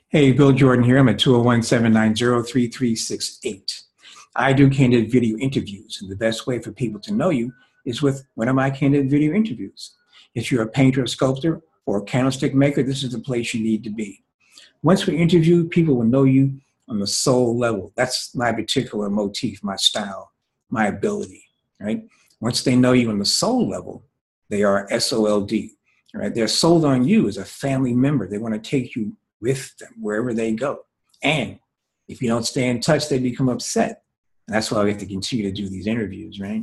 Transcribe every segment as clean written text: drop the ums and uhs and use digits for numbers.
Hey, Bill Jordan here. I'm at 201-790-3368. I do candid video interviews, and the best way for people to know you is with one of my candid video interviews. If you're a painter, a sculptor, or a candlestick maker, this is the place you need to be. Once we interview, people will know you on the soul level. That's my particular motif, my style, my ability, right? Once they know you on the soul level, they are SOLD, right? They're sold on you as a family member. They want to take you with them wherever they go. And if you don't stay in touch, they become upset. And that's why we have to continue to do these interviews, right?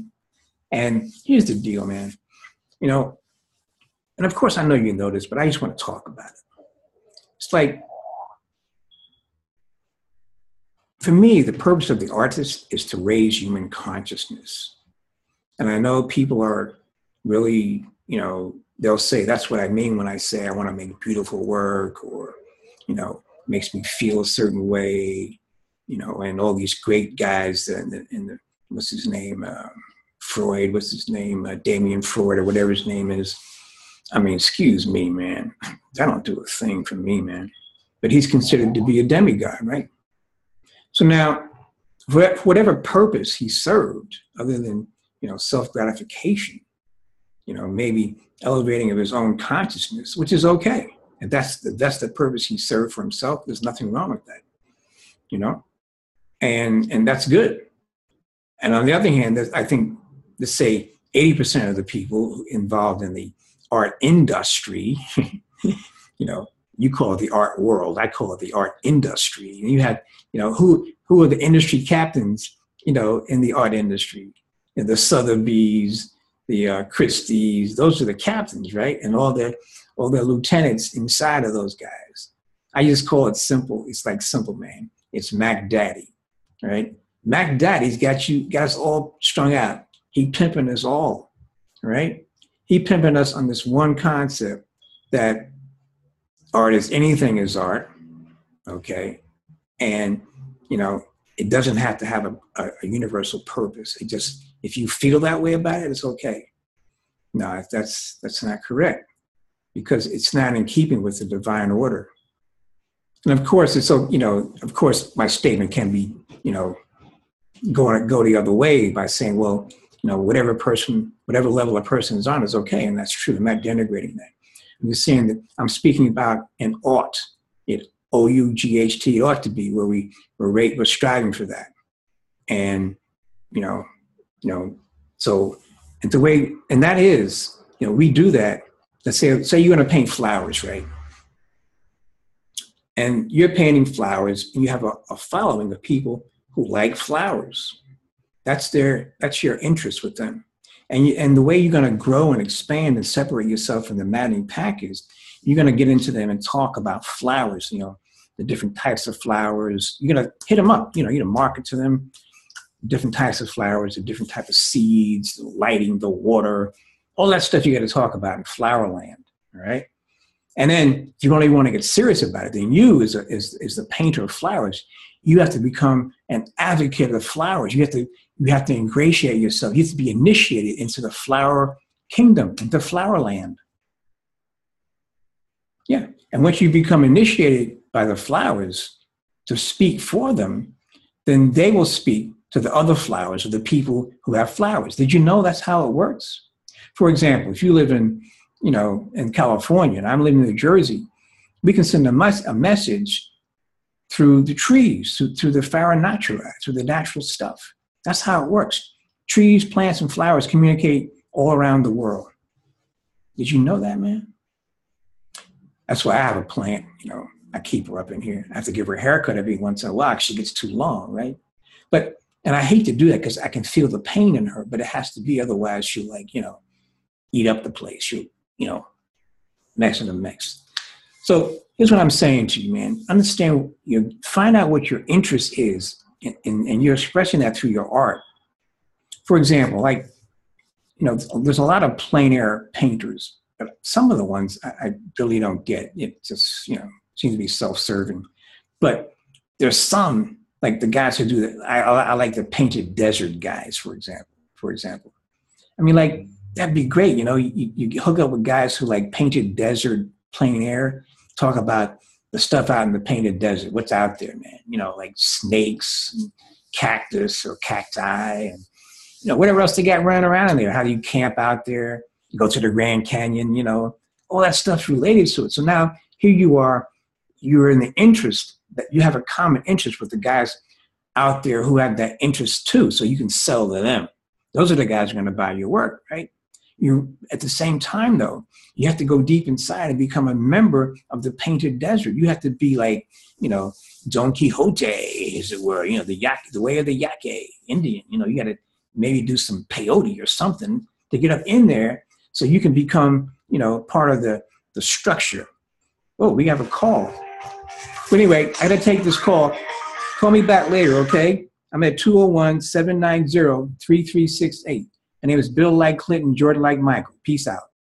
And here's the deal, man. And of course I know you know this, but I just want to talk about it. It's like, for me, the purpose of the artist is to raise human consciousness. And I know people are really, they'll say, that's what I mean when I say I want to make beautiful work, or makes me feel a certain way, and all these great guys in what's his name, Freud, Damien Freud, or whatever his name is. I mean, excuse me, man. That don't do a thing for me, man. But he's considered to be a demigod, right? So now, for whatever purpose he served, other than, self-gratification, maybe elevating of his own consciousness, which is okay. And that's the purpose he served for himself. There's nothing wrong with that, and that's good. And on the other hand, I think, let's say 80% of the people involved in the art industry, you call it the art world, I call it the art industry. And you had, who are the industry captains, in the art industry? The Sotheby's, the Christie's, those are the captains, right? And all their lieutenants inside of those guys. I just call it simple. It's like simple, man. It's Mac Daddy, right? Mac Daddy's got us all strung out. He pimping us all, right? He pimping us on this one concept that art is anything is art, okay? And, it doesn't have to have a universal purpose. It just, if you feel that way about it, it's okay. No, that's not correct, because it's not in keeping with the divine order. And of course, of course, my statement can be, go the other way by saying, well, whatever level a person is on is okay. And that's true. I'm not denigrating that. I'm just saying that I'm speaking about an ought. It O-U-G-H-T, it ought to be where we're striving for that. And, so, and the way, and that is, we do that. Let's say you're going to paint flowers, right? And you're painting flowers, and you have a following of people who like flowers. That's your interest with them. And the way you're going to grow and expand and separate yourself from the maddening pack is you're going to get into them and talk about flowers, the different types of flowers. You're going to hit them up, you're going to market to them different types of flowers, the different type of seeds, the lighting, the water, all that stuff you got to talk about in flower land, all right? And then if you really want to get serious about it, then you, as the painter of flowers, you have to become an advocate of flowers. You have to ingratiate yourself. You have to be initiated into the flower kingdom, into flower land. Yeah. And once you become initiated by the flowers to speak for them, then they will speak to the other flowers, or the people who have flowers. Did you know that's how it works? For example, if you live in California and I'm living in New Jersey, we can send a message through the trees, through the flora natura, through the natural stuff. That's how it works. Trees, plants, and flowers communicate all around the world. Did you know that, man? That's why I have a plant, I keep her up in here. I have to give her a haircut every once in a while. She gets too long, right? And I hate to do that because I can feel the pain in her, but it has to be, otherwise she'll eat up the place. She'll, next in the mix. So here's what I'm saying to you, man. Understand, find out what your interest is, and you're expressing that through your art. For example, there's a lot of plein air painters, but some of the ones I really don't get. It just, seems to be self-serving. But there's some, like the guys who do that. I like the painted desert guys, for example. I mean, that'd be great. You hook up with guys who like painted desert, plein air, talk about the stuff out in the painted desert. What's out there, man? You know, like snakes, and cactus or cacti, and you know, whatever else they got running around in there. How do you camp out there? You go to the Grand Canyon, you know, all that stuff's related to it. So now here you are, you're in the interest that you have a common interest with the guys out there who have that interest too. So you can sell to them. Those are the guys who are going to buy your work, right? You, at the same time though, you have to go deep inside and become a member of the painted desert. You have to be like, you know, Don Quixote, as it were, you know, the way of the Yaqui Indian. You know, you got to maybe do some peyote or something to get up in there so you can become, you know, part of the structure. Oh, we have a call. But anyway, I got to take this call. Call me back later, okay? I'm at 201-790-3368. My name is Bill like Clinton, Jordan like Michael. Peace out.